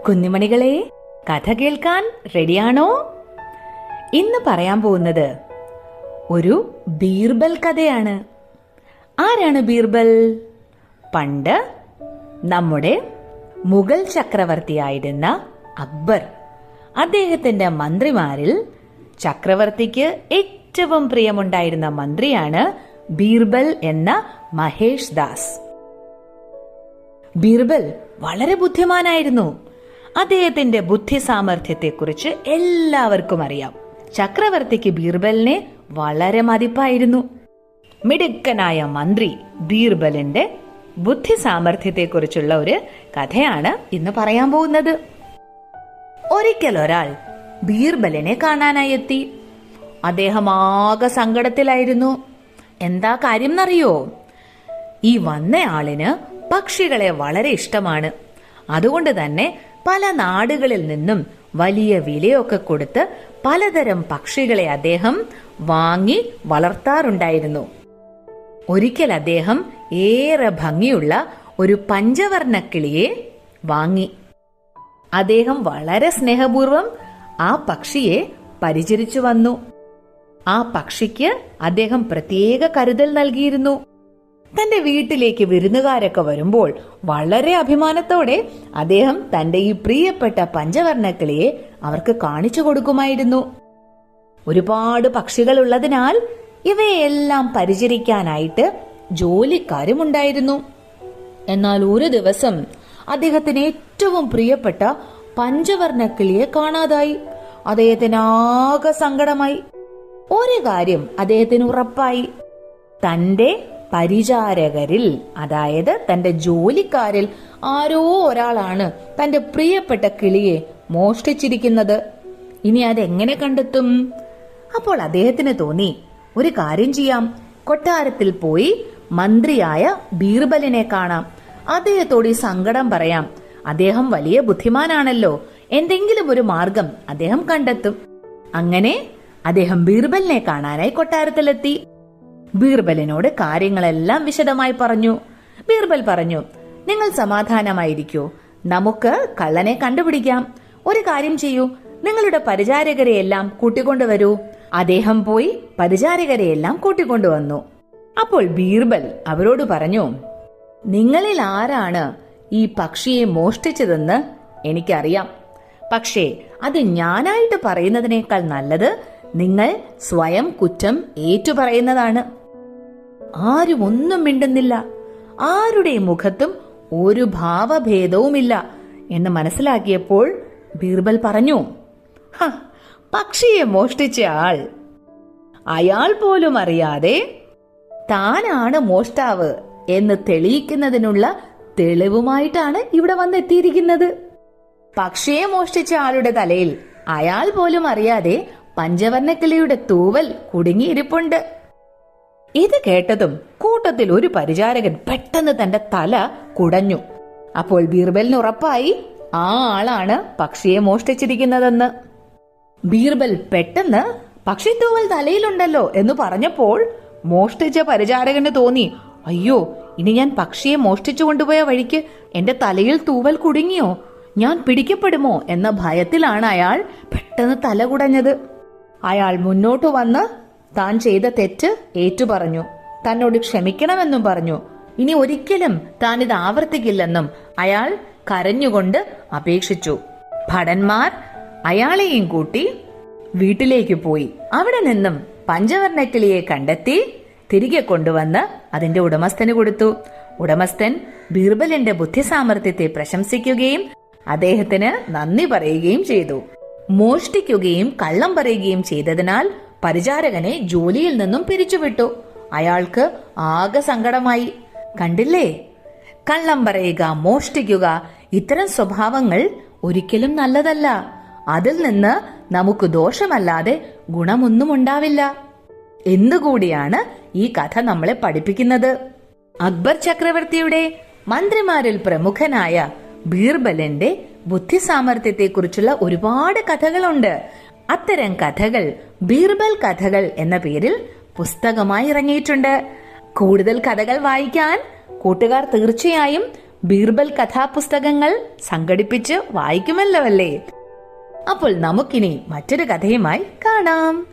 കുഞ്ഞുമണികളെ, കഥ കേൾക്കാൻ റെഡിയാണോ? ഇന്ന് പറയാൻ പോകുന്നത് ഒരു ബീർബൽ കഥയാണ്. ആരാണ് ബീർബൽ? പണ്ട് നമ്മുടെ മുഗൾ ചക്രവർത്തിയായിരുന്ന അക്ബർ, അദ്ദേഹത്തിന്റെ മന്ത്രിമാരിൽ ചക്രവർത്തിക്ക് ഏറ്റവും പ്രിയമുണ്ടായിരുന്ന മന്ത്രിയാണ് ബീർബൽ എന്ന മഹേഷ് ദാസ്. ബീർബൽ വളരെ ബുദ്ധിമാനായിരുന്നു. അദ്ദേഹത്തിന്റെ ബുദ്ധി സാമർഥ്യത്തെക്കുറിച്ച് എല്ലാവർക്കും അറിയാം. ചക്രവർത്തിക്ക് ബീർബലിനെ വളരെ മതിപ്പായിരുന്നു. മിടുക്കനായ മന്ത്രി ബീർബലിന്റെ ബുദ്ധി സാമർഥ്യത്തെക്കുറിച്ചുള്ള ഒരു കഥയാണ് ഇന്ന് പറയാൻ പോകുന്നത്. ഒരിക്കൽ ഒരാൾ ബീർബലിനെ കാണാനായി എത്തി. അദ്ദേഹം ആകെ സങ്കടത്തിലായിരുന്നു. എന്താ കാര്യം എന്നറിയോ? ഈ വന്നയാളിന് പക്ഷികളെ വളരെ ഇഷ്ടമാണ്. അതുകൊണ്ട് തന്നെ പല നാടുകളിൽ നിന്നും വലിയ വിലയൊക്കെ കൊടുത്ത് പലതരം പക്ഷികളെ അദ്ദേഹം വാങ്ങി വളർത്താറുണ്ടായിരുന്നു. ഒരിക്കൽ അദ്ദേഹം ഏറെ ഭംഗിയുള്ള ഒരു പഞ്ചവർണ്ണ കിളിയെ വാങ്ങി. അദ്ദേഹം വളരെ സ്നേഹപൂർവ്വം ആ പക്ഷിയെ പരിചരിച്ചു വന്നു. ആ പക്ഷിക്ക് അദ്ദേഹം പ്രത്യേക കരുതൽ നൽകിയിരുന്നു. തന്റെ വീട്ടിലേക്ക് വിരുന്നുകാരൊക്കെ വരുമ്പോൾ വളരെ അഭിമാനത്തോടെ അദ്ദേഹം തന്റെ ഈ പ്രിയപ്പെട്ട പഞ്ചവർണ്ണ കിളിയെ അവർക്ക് കാണിച്ചു കൊടുക്കുമായിരുന്നു. ഒരുപാട് പക്ഷികൾ ഉള്ളതിനാൽ ഇവയെല്ലാം പരിചരിക്കാനായിട്ട് ജോലിക്കാരും ഉണ്ടായിരുന്നു. എന്നാൽ ഒരു ദിവസം അദ്ദേഹത്തിന് ഏറ്റവും പ്രിയപ്പെട്ട പഞ്ചവർണ്ണ കിളിയെ കാണാതായി. അദ്ദേഹത്തിന് ആകെ സങ്കടമായി. ഒരു കാര്യം അദ്ദേഹത്തിന് ഉറപ്പായി: തന്റെ പരിചാരകരിൽ, അതായത് തന്റെ ജോലിക്കാരിൽ ആരോ ഒരാളാണ് തന്റെ പ്രിയപ്പെട്ട കിളിയെ മോഷ്ടിച്ചിരിക്കുന്നത്. ഇനി അതെങ്ങനെ കണ്ടെത്തും? അപ്പോൾ അദ്ദേഹത്തിന് തോന്നി, ഒരു കാര്യം ചെയ്യാം, കൊട്ടാരത്തിൽ പോയി മന്ത്രിയായ ബീർബലിനെ കാണാം. അദ്ദേഹത്തോട് ഈ സങ്കടം പറയാം. അദ്ദേഹം വലിയ ബുദ്ധിമാനാണല്ലോ, എന്തെങ്കിലും ഒരു മാർഗം അദ്ദേഹം കണ്ടെത്തും. അങ്ങനെ അദ്ദേഹം ബീർബലിനെ കാണാനായി കൊട്ടാരത്തിലെത്തി. ബീർബലിനോട് കാര്യങ്ങളെല്ലാം വിശദമായി പറഞ്ഞു. ബീർബൽ പറഞ്ഞു, നിങ്ങൾ സമാധാനമായിരിക്കൂ, നമുക്ക് കള്ളനെ കണ്ടുപിടിക്കാം. ഒരു കാര്യം ചെയ്യൂ, നിങ്ങളുടെ പരിചാരകരെയെല്ലാം കൂട്ടിക്കൊണ്ടുവരൂ. അദ്ദേഹം പോയി പരിചാരകരെയെല്ലാം കൂട്ടിക്കൊണ്ടുവന്നു. അപ്പോൾ ബീർബൽ അവരോട് പറഞ്ഞു, നിങ്ങളിൽ ആരാണ് ഈ പക്ഷിയെ മോഷ്ടിച്ചതെന്ന് എനിക്കറിയാം. പക്ഷേ അത് ഞാനായിട്ട് പറയുന്നതിനേക്കാൾ നല്ലത് നിങ്ങൾ സ്വയം കുറ്റം ഏറ്റുപറയുന്നതാണ്. ആരും ഒന്നും മിണ്ടുന്നില്ല, ആരുടെ മുഖത്തും ഒരു ഭാവഭേദവുമില്ല എന്ന് മനസ്സിലാക്കിയപ്പോൾ ബീർബൽ പറഞ്ഞു, പക്ഷിയെ മോഷ്ടിച്ച ആൾ, അയാൾ പോലും അറിയാതെ താനാണ് മോഷ്ടാവ് എന്ന് തെളിയിക്കുന്നതിനുള്ള തെളിവുമായിട്ടാണ് ഇവിടെ വന്നെത്തിയിരിക്കുന്നത്. പക്ഷിയെ മോഷ്ടിച്ച ആളുടെ തലയിൽ അയാൾ പോലും അറിയാതെ പഞ്ചവർണ്ണക്കിളിയുടെ തൂവൽ കുടുങ്ങിയിരിപ്പുണ്ട്. ഇത് കേട്ടതും കൂട്ടത്തിൽ ഒരു പരിചാരകൻ പെട്ടെന്ന് തന്റെ തല കുടഞ്ഞു. അപ്പോൾ ബീർബലിന് ഉറപ്പായി ആ ആളാണ് പക്ഷിയെ മോഷ്ടിച്ചിരിക്കുന്നതെന്ന്. ബീർബൽ പെട്ടെന്ന് പക്ഷിത്തൂവൽ തലയിലുണ്ടല്ലോ എന്ന് പറഞ്ഞപ്പോൾ മോഷ്ടിച്ച പരിചാരകന് തോന്നി, അയ്യോ, ഇനി ഞാൻ പക്ഷിയെ മോഷ്ടിച്ചു കൊണ്ടുപോയ വഴിക്ക് എന്റെ തലയിൽ തൂവൽ കുടുങ്ങിയോ, ഞാൻ പിടിക്കപ്പെടുമോ എന്ന ഭയത്തിലാണ് അയാൾ പെട്ടെന്ന് തല കുടഞ്ഞത്. അയാൾ മുന്നോട്ട് വന്ന് താൻ ചെയ്ത തെറ്റ് ഏറ്റുപറഞ്ഞു. തന്നോട് ക്ഷമിക്കണമെന്നും പറഞ്ഞു. ഇനി ഒരിക്കലും താൻ ഇത് ആവർത്തിക്കില്ലെന്നും അയാൾ കരഞ്ഞുകൊണ്ട് അപേക്ഷിച്ചു. ഭടന്മാർ അയാളെയും കൂട്ടി വീട്ടിലേക്ക് പോയി. അവിടെ നിന്നും പഞ്ചവർണ്ണക്കിളിയെ കണ്ടെത്തി തിരികെ കൊണ്ടുവന്ന് അതിന്റെ ഉടമസ്ഥന് കൊടുത്തു. ഉടമസ്ഥൻ ബീർബലിന്റെ ബുദ്ധിസാമർഥ്യത്തെ പ്രശംസിക്കുകയും അദ്ദേഹത്തിന് നന്ദി പറയുകയും ചെയ്തു. മോഷ്ടിക്കുകയും കള്ളം പറയുകയും ചെയ്തതിനാൽ പരിചാരകനെ ജോലിയിൽ നിന്നും പിരിച്ചുവിട്ടു. അയാൾക്ക് ആകെ സങ്കടമായി. കണ്ടില്ലേ, കള്ളം പറയുക, മോഷ്ടിക്കുക, ഇത്തരം സ്വഭാവങ്ങൾ ഒരിക്കലും നല്ലതല്ല. അതിൽ നിന്ന് നമുക്ക് ദോഷമല്ലാതെ ഗുണമൊന്നും ഉണ്ടാവില്ല എന്നുകൂടിയാണ് ഈ കഥ നമ്മളെ പഠിപ്പിക്കുന്നത്. അക്ബർ ചക്രവർത്തിയുടെ മന്ത്രിമാരിൽ പ്രമുഖനായ ബീർബലിന്റെ ബുദ്ധിസാമർഥ്യത്തെക്കുറിച്ചുള്ള ഒരുപാട് കഥകളുണ്ട്. അത്തരം കഥകൾ ബീർബൽ കഥകൾ എന്ന പേരിൽ പുസ്തകമായി ഇറങ്ങിയിട്ടുണ്ട്. കൂടുതൽ കഥകൾ വായിക്കാൻ കൂട്ടുകാർ തീർച്ചയായും ബീർബൽ കഥാപുസ്തകങ്ങൾ സംഘടിപ്പിച്ച് വായിക്കുമല്ലോ അല്ലേ? അപ്പോൾ നമുക്കിനി മറ്റൊരു കഥയുമായി കാണാം.